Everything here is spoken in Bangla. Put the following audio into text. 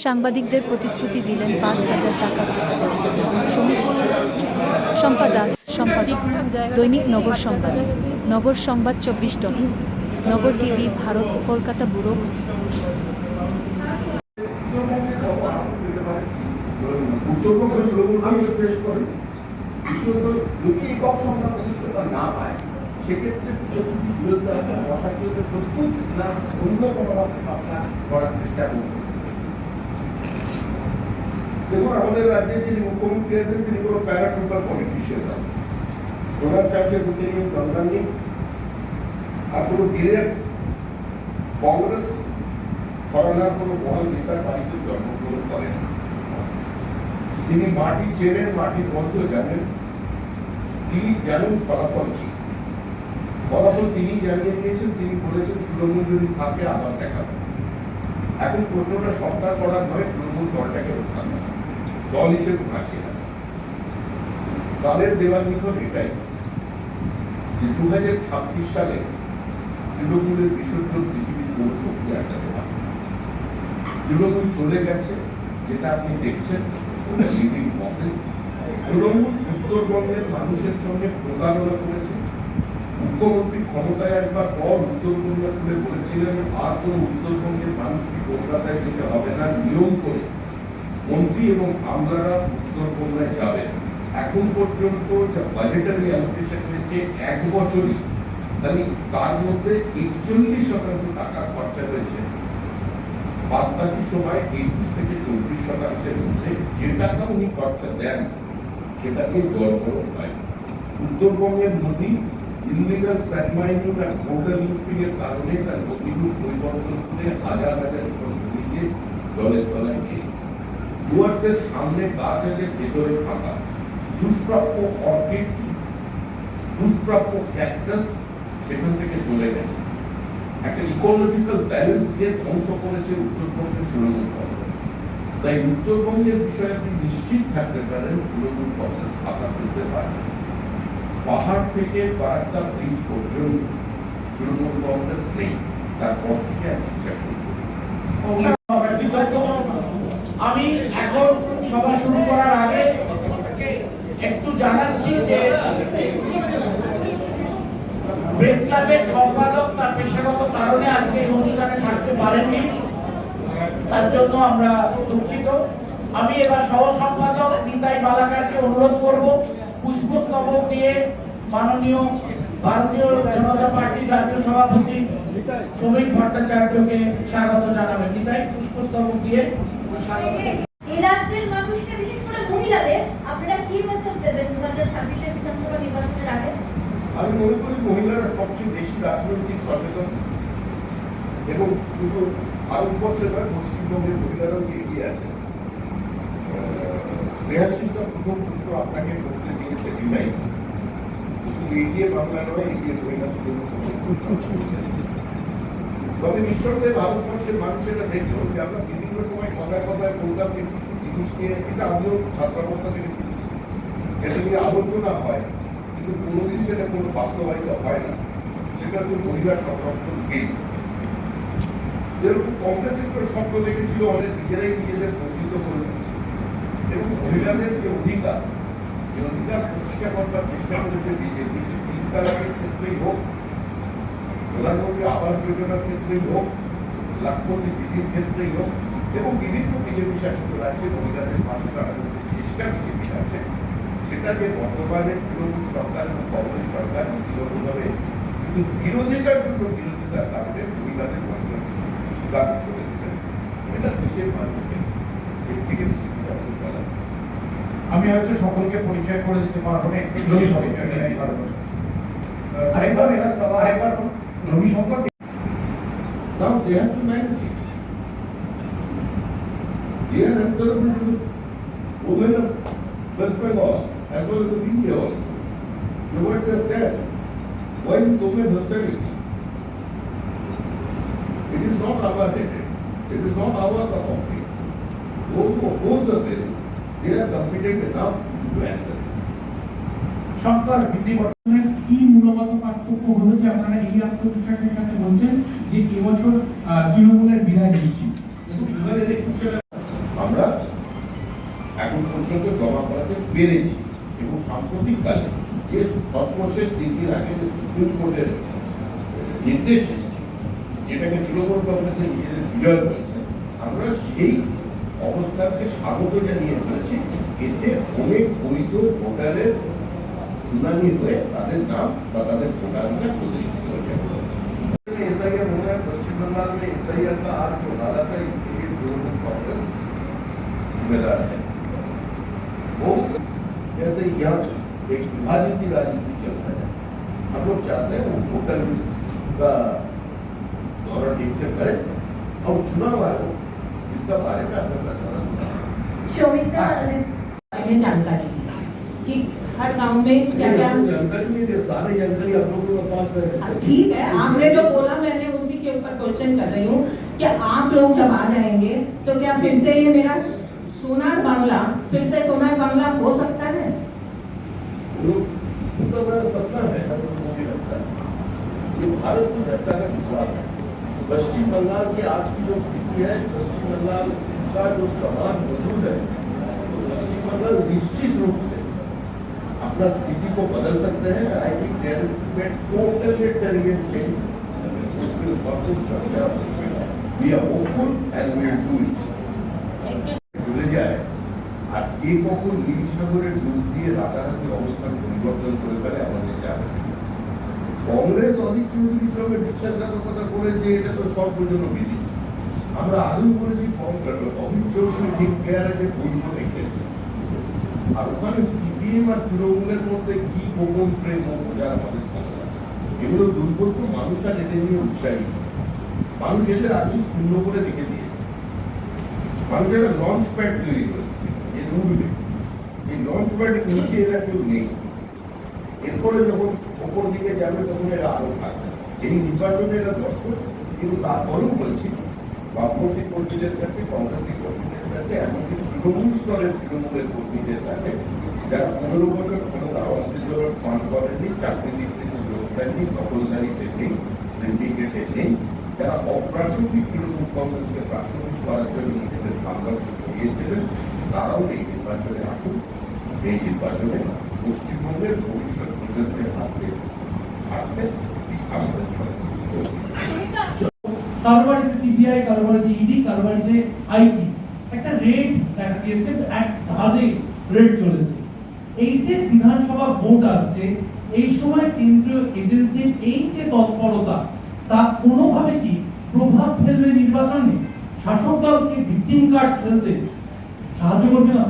সাংবাদিকদের প্রতিশ্রুতি দিলেন ৫,০০০ টাকা ভাতা দেওয়ার। সমীর ভট্টাচার্য, শম্পা দাস সম্পাদক, দৈনিক নগর সংবাদ, নগর সংবাদ ২৪ নগর টিভি ভারত, কলকাতা ব্যুরো। সেক্ষেত্রে প্রস্তুত না অন্য কোনোভাবে সরকার করার চেষ্টা করবে। দেখুন, আমাদের রাজ্যে যিনি মুখ্যমন্ত্রী আছেন তিনি কোনো প্যারাট্রুপার পলিটিশিয়ান না, সোনার চার্চের বুকে নিয়ে দরকার নেই। আর কোনো দিনের কংগ্রেস ঘরানার কোনো বড় নেতার বাড়িতে জন্মগ্রহণ করেন। তিনি মাটি চেনেন, মাটির মধ্য জানেন, তিনি জানেন ফলাফল কি। ফলাফল তিনি জানিয়ে দিয়েছেন, তিনি বলেছেন তৃণমূল যদি থাকে আবার দেখাবেন। এখন প্রশ্নটা সরকার করার নয়, তৃণমূল দলটাকে রক্ষা করা, দল হিসেবে বাঁচিয়ে রাখা। তাদের দেওয়ার বিষয় এটাই যে 2026 সালে তৃণমূলের বিসর্জন পৃথিবীর কোন শক্তি আটকাতে পারে। তৃণমূল চলে গেছে, যেটা আপনি দেখছেন ওটা লিভিং ফসিল। তৃণমূল উত্তরবঙ্গের মানুষের সঙ্গে প্রতারণা করেছে। মুখ্যমন্ত্রী ক্ষমতায় আসবার পর উত্তরবঙ্গে তুলে বলেছিলেন আর কোন উত্তরবঙ্গের মানুষকে কলকাতায় যেতে হবে না, নিয়ম করে মন্ত্রী এবং আমলারা উত্তরবঙ্গে যাবেন। এখন পর্যন্ত যা বাজেটারি অ্যালোকেশন হয়েছে এক বছরই, মানে তার মধ্যে 41% টাকা খরচা হয়েছে। বাদ বাকি সময় 21 থেকে 24% মধ্যে যে টাকা উনি খরচা দেন সেটাকে জল করো হয়। উত্তরবঙ্গের নদী ইলিগাল স্যান্ডমাইনিং আর ভোটার ইউপিং এর কারণে তার গতিরূপ পরিবর্তন করে হাজার হাজার একর জমিকে জলের তলায় গিয়ে ডুয়ার্সের সামনে গাছ আছে, ভেতরে ফাঁকা। দুষ্প্রাপ্য অর্কিড, দুষ্প্রাপ্য ক্যাকটাস সেখান থেকে চলে গেছে। একটা ইকোলজিক্যাল ব্যালেন্স দিয়ে ধ্বংস করেছে উত্তরবঙ্গের তৃণমূল কংগ্রেস। তাই উত্তরবঙ্গের বিষয়ে আপনি নিশ্চিত থাকতে পারেন তৃণমূল কংগ্রেস খাতা খুলতে পারে। পাহাড় থেকে বারাক্কা ব্রিজ পর্যন্ত তৃণমূল কংগ্রেস নেই, তারপর থেকে আমি এখন সভা শুরু করার আগে একটু জানাচ্ছি যে প্রেস ক্লাবের সম্পাদক তার পেশাগত কারণে আজকে এই অনুষ্ঠানে থাকতে পারেননি, তার জন্য আমরা দুঃখিত। আমি এবার সহ সম্পাদক নিতাই বালাকারকে অনুরোধ করব পুষ্পস্তবক দিয়ে মাননীয় ভারতীয় জনতা পার্টির রাজ্য সভাপতি সমীর ভট্টাচার্যকে স্বাগত জানাবেন। নিতাই পুষ্পস্তবক দিয়ে স্বাগত। এই রাজ্যের মানুষকে, বিশেষ করে মহিলাদের, আপনারা কি মেসেজ দেবেন 2026 বিধানসভা নির্বাচনের আগে? আমি মনে করি মহিলারা সবচেয়ে বেশি রাজনৈতিক সচেতন এবং শুধু ভারতবর্ষে নয়, পশ্চিমবঙ্গের মহিলারাও এগিয়ে আছে। রেহাচিসটা প্রথম প্রশ্ন আপনাকে করতে দিয়েছে বিদায়, শুধু এগিয়ে বাংলা নয়, এগিয়ে মহিলা তবে নিঃসন্দেহে ভারতবর্ষের মানুষ এটা দেখলো যে আমরা বিভিন্ন সময় কথায় কথায় বলতাম যে কিছু জিনিস নিয়ে, এটা আমিও ছাত্রাবস্থা থেকে শুনছি, এটা নিয়ে আলোচনা হয় কিন্তু কোনোদিন সেটা কোনো বাস্তবায়িত হয় না। সেটা হচ্ছে মহিলা সংরক্ষণ বিল। যেরকম কংগ্রেসের করে স্বপ্ন দেখেছিল অনেক নিজেরাই নিজেদের বঞ্চিত করে দিচ্ছে এবং মহিলাদের যে অধিকার প্রতিষ্ঠা করবার চেষ্টা করেছে বিজেপি, তিন তালাকের ক্ষেত্রেই হোক, প্রধানমন্ত্রী আবাস যোজনার ক্ষেত্রেই হোক, লাখপতি দিদির ক্ষেত্রেই হোক, এবং বিভিন্ন বিজেপি শাসিত রাজ্যে মহিলাদের পাশে দাঁড়ানোর চেষ্টা বিজেপি আছে, সেটা যে বর্তমানে তৃণমূল সরকার এবং কংগ্রেস সরকার নীতিগতভাবে শুধু বিরোধিতার জন্য বিরোধিতার কারণে মহিলাদের বঞ্চন স্বীকার করে দিলেন, এটা দেশের মানুষকে এর থেকে কিছুটা বলা। আমি হয়তো সকলকে পরিচয় করে দিতে পারবো না, একটু আরেকবার Ravishankar. Now they have to manage it. They are answerable to the women of West Bengal as well as of India also. Now what they stand? Why this women hostility? It is not our headed. It is not our cup of tea. Those who oppose the bill, they are competent enough to answer. সরকার বিধিবদ্ধের কি মূলগত পার্থক্য হলো যে আপনারা এই আত্মবিশ্বাসের সাথে বলছেন যে এবছর তৃণমূলের বিদায় নিশ্চিত? পেরেছি এবং সাম্প্রতিককালে যে সর্বশেষ 3 দিন আগে যে সুপ্রিম কোর্টের নির্দেশ এসেছে যেটাকে তৃণমূল কংগ্রেসের নিজেদের বিজয় হয়েছে, আমরা সেই অবস্থানকে স্বাগত জানিয়ে বলেছি। এতে অনেক বৈধ ভোটারের শুনানি হয়ে তাদের নাম বা তাদের ভোটাধিকার প্রতিষ্ঠিত হয়েছে। एसआईआर हो रहा है पश्चिम बंगाल में, एसआईआर का आज जो हालत है इसके लिए तृणमूल कांग्रेस जिम्मेदार है। वो जैसे यहाँ एक विभाजन की राजनीति चल रहा है, हम लोग चाहते हैं वो वोटर लिस्ट का दौरा ठीक से करें और चुनाव आयोग इसका बारे में अपना फैसला सुनाए। शोभिता ये जानकारी दी कि हर गांव में क्या क्या जानकारी नहीं दे, सारी जानकारी आप लोगों के पास है। ठीक है, आपने जो बोला मैंने उसी के ऊपर क्वेश्चन कर रही हूँ कि आप लोग जब आ जाएंगे तो क्या फिर से ये मेरा सोनार बांग्ला फिर से सोनार बांग्ला हो सकता है? तो मेरा सपना है, मुझे लगता है ये भारत की जनता का विश्वास है। पश्चिम बंगाल की आज की जो स्थिति है, पश्चिम बंगाल का जो समाज मौजूद है, तो पश्चिम बंगाल निश्चित रूप से अपना स्थिति को बदल सकते हैं। आई थिंक देयर में total intelligent change social working structure of this country. We are hopeful and we will do it. চলে যায় আর কে কখন নীল সাগরের ডুব দিয়ে রাতারাতি অবস্থান পরিবর্তন করে ফেলে আমাদের জানে। কংগ্রেস অধীর চৌধুরীর সঙ্গে বিশ্বাসঘাতকতা করে যে এটা তো সর্বজন বিধি, আমরা আদৌ বলেছি অধীর চৌধুরী ঠিক প্লেয়ারে ভুল করে খেলছে। আর ওখানে সিপিএম আর তৃণমূলের মধ্যে কি গোপন প্রেম ও বোঝার আমাদের ক্ষমতা, এগুলো দুর্বল মানুষ আর এদের নিয়ে উৎসাহিত। মানুষ এদের আগে শূন্য করে রেখে দিয়েছে। মানুষ একটা লঞ্চ প্যাড তৈরি করেছে, যে উঠবে এই লঞ্চ প্যাডের নিচে এরা কেউ নেই। এরপরে যখন ওপর দিকে যাবে তখন এরা আরো থাকবে। এই নির্বাচনে এরা দর্শক, কিন্তু তারপরেও বলছি বামপন্থী কর্মীদের কাছে, কংগ্রেসী কর্মীদের কাছে, এমনকি তৃণমূল স্তরের তৃণমূলের কর্মীদের কাছে যারা 15 বছর ক্ষমতা অন্তর্জনক পাস করেননি, চাকরি নির্দিষ্ট যোগ দেননি, দখলদারিতে নেই, সিন্ডিকেটে নেই, যারা অপ্রাসঙ্গিক তৃণমূল কংগ্রেসকে প্রাসঙ্গিক করার জন্য নিজেদের সাংবাদিক দিয়েছিলেন, তারাও এই নির্বাচনে আসুন। এই নির্বাচনে পশ্চিমবঙ্গের ভবিষ্যৎ প্রজন্মের হাতে থাকবে আমাদের কারো বাড়িতে সিবিআই, কারো বাড়িতে ইডি, কারো বাড়িতে আইটি, একটা রেড দেখা দিয়েছে, এক ধারে রেড চলেছে। এই যে বিধানসভা ভোট আসছে, এই সময় কেন্দ্রীয় এজেন্সির এই যে তৎপরতা, তা কোনোভাবে কি প্রভাব ফেলবে নির্বাচনে? শাসক দলকে ভিকটিম কার্ড খেলতে সাহায্য করবে না?